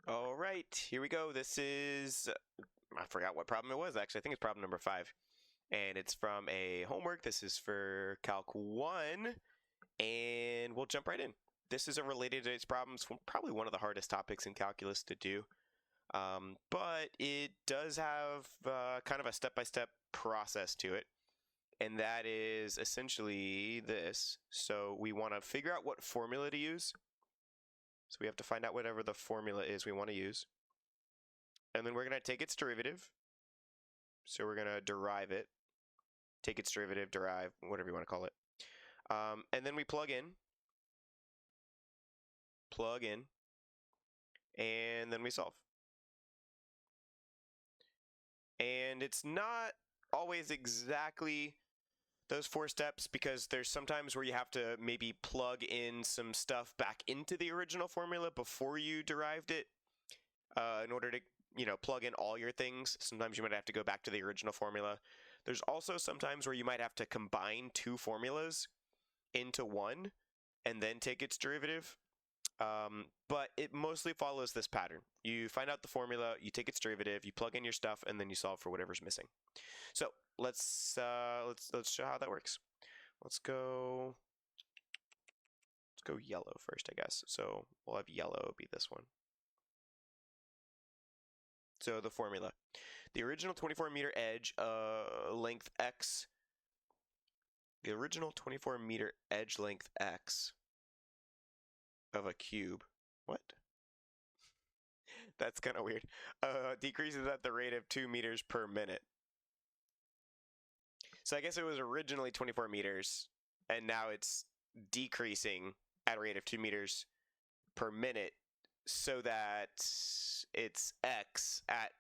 All right, here we go. This is, I forgot what problem it was actually. I think it's problem number 5. And it's from a homework. This is for Calc 1. And we'll jump right in. This is a related to its problems, probably one of the hardest topics in calculus to do. But it does have kind of a step-by-step process to it. And that is essentially this. So we want to figure out what formula to use. So we have to find out whatever the formula is we want to use. And then we're going to take its derivative. So we're going to derive it. Take its derivative, derive, whatever you want to call it. And then we plug in, and then we solve. And it's not always exactly those 4 steps because there's sometimes where you have to maybe plug in some stuff back into the original formula before you derived it in order to, plug in all your things. Sometimes you might have to go back to the original formula. There's also sometimes where you might have to combine 2 formulas into one and then take its derivative. But it mostly follows this pattern. You find out the formula, you take its derivative, you plug in your stuff, and then you solve for whatever's missing. So let's show how that works. Let's go yellow first, I guess. So we'll have yellow be this one. So the formula, the original 24-meter edge, length x. The original 24-meter edge length x of a cube. What? That's kind of weird. Decreases at the rate of 2 meters per minute. So I guess it was originally 24 meters, and now it's decreasing at a rate of 2 meters per minute so that it's x at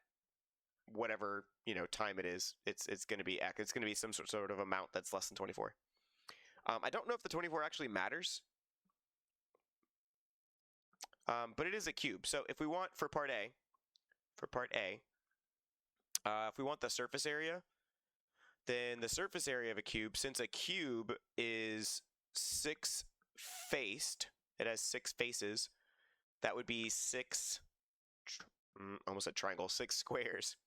whatever, time it is. It's going to be x. It's going to be some sort of amount that's less than 24. I don't know if the 24 actually matters. But it is a cube. So if we want for part A, if we want the surface area, then the surface area of a cube, since a cube is 6-faced, it has 6 faces, that would be 6, almost a triangle, 6 squares.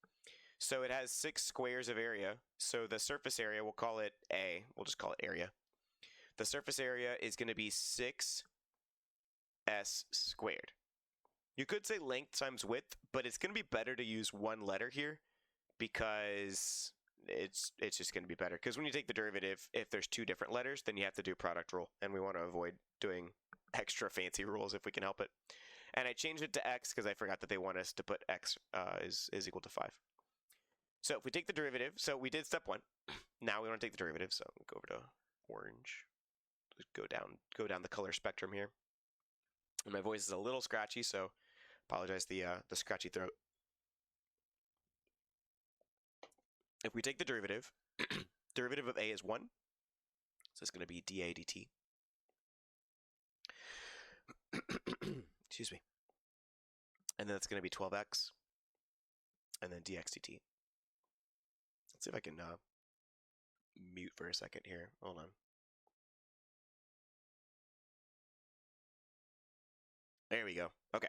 So it has 6 squares of area. So the surface area, we'll call it A. We'll just call it area. The surface area is going to be 6s squared. You could say length times width, but it's going to be better to use one letter here because it's just going to be better. Because when you take the derivative, if there's 2 different letters, then you have to do product rule, and we want to avoid doing extra fancy rules if we can help it. And I changed it to x because I forgot that they want us to put x is equal to 5. So if we take the derivative, so we did step 1. Now we want to take the derivative, so we'll go over to orange. Go down the color spectrum here. And my voice is a little scratchy, so apologize the scratchy throat. If we take the derivative, derivative of a is 1, so it's going to be dA dt. Excuse me. And then it's going to be 12x, and then dx dt. Let's see if I can mute for a second here. Hold on. There we go. Okay.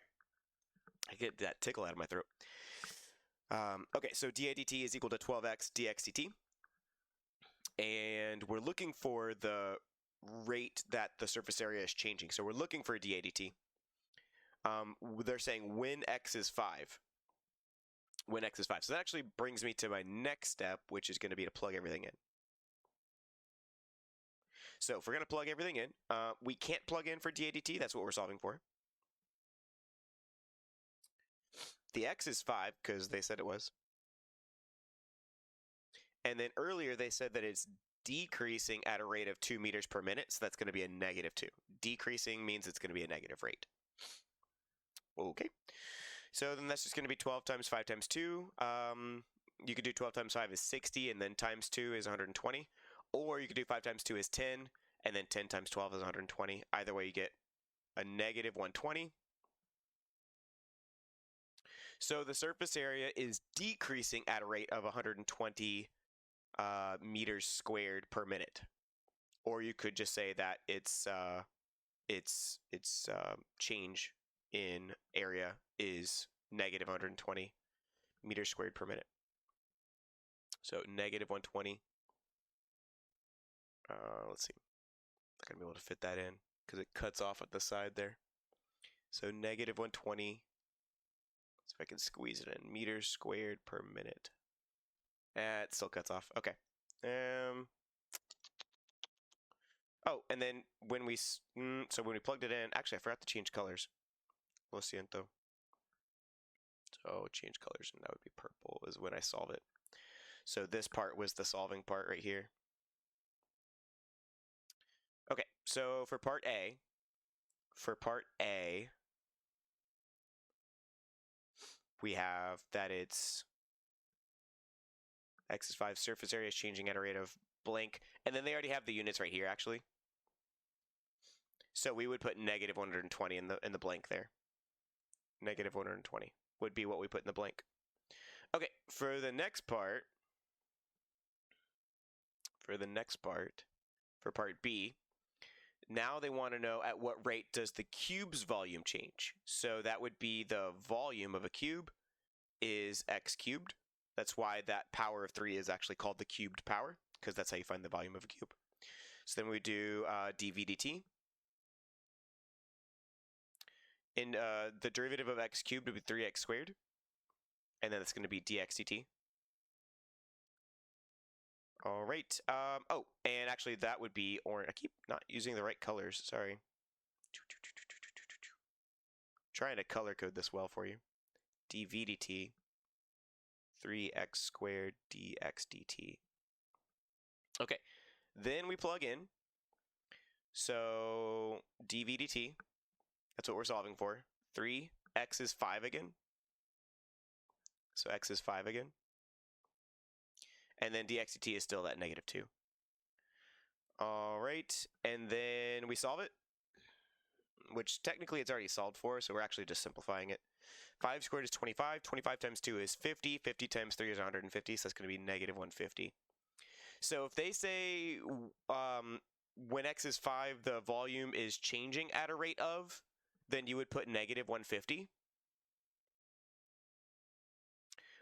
I get that tickle out of my throat. Okay, so dA dt is equal to 12x dx dt. And we're looking for the rate that the surface area is changing. So we're looking for dA dt. They're saying when x is 5. When x is 5. So that actually brings me to my next step, which is going to be to plug everything in. So if we're going to plug everything in, we can't plug in for dA dt. That's what we're solving for. The x is 5 because they said it was. And then earlier they said that it's decreasing at a rate of 2 meters per minute, so that's going to be a -2. Decreasing means it's going to be a negative rate. Okay, so then that's just going to be 12 times 5 times 2. You could do 12 times 5 is 60, and then times 2 is 120. Or you could do 5 times 2 is 10, and then 10 times 12 is 120. Either way, you get a -120. So the surface area is decreasing at a rate of 120 meters squared per minute. Or you could just say that its change in area is negative 120 meters squared per minute. So negative 120. Let's see. I'm not going to be able to fit that in because it cuts off at the side there. So negative 120. See if I can squeeze it in. Meters squared per minute. It still cuts off. Okay. Oh, and then when we plugged it in, actually I forgot to change colors. Lo siento. So change colors, and that would be purple is when I solve it. So this part was the solving part right here. Okay, so for part A, we have that it's x is 5, surface area is changing at a rate of blank, and then they already have the units right here actually. So we would put negative 120 in the blank there. Negative 120 would be what we put in the blank. Okay, for the next part, for part B, now they want to know at what rate does the cube's volume change. So that would be the volume of a cube is x cubed. That's why that power of 3 is actually called the cubed power, because that's how you find the volume of a cube. So then we do dv dt. And the derivative of x cubed would be 3x squared. And then it's going to be dx dt. All right. Oh, and actually that would be orange. I keep not using the right colors. Sorry. Trying to color code this well for you. dv dt. 3x squared dx dt. Okay. Then we plug in. So dv dt. That's what we're solving for. 3x is 5 again. So x is 5 again. And then dx dt is still that negative 2. All right, and then we solve it, which technically it's already solved for, so we're actually just simplifying it. 5 squared is 25. 25 times 2 is 50. 50 times 3 is 150, so that's going to be negative 150. So if they say when x is 5, the volume is changing at a rate of, then you would put negative 150.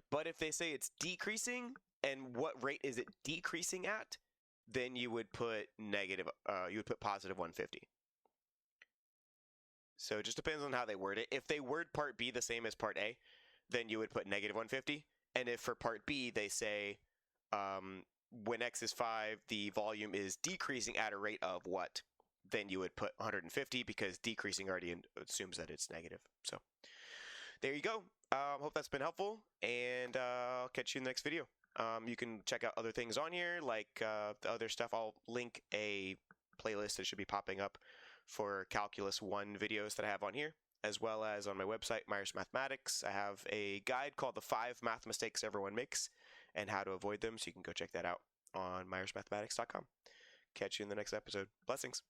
But if they say it's decreasing, and what rate is it decreasing at, then you would put positive 150. So it just depends on how they word it. If they word part B the same as part A, then you would put negative 150. And if for part B they say when x is 5, the volume is decreasing at a rate of what, then you would put 150 because decreasing already assumes that it's negative. So there you go. Hope that's been helpful, and I'll catch you in the next video. You can check out other things on here, like the other stuff. I'll link a playlist that should be popping up for Calculus 1 videos that I have on here, as well as on my website, Myers Mathematics. I have a guide called The 5 Math Mistakes Everyone Makes and How to Avoid Them, so you can go check that out on myersmathematics.com. Catch you in the next episode. Blessings.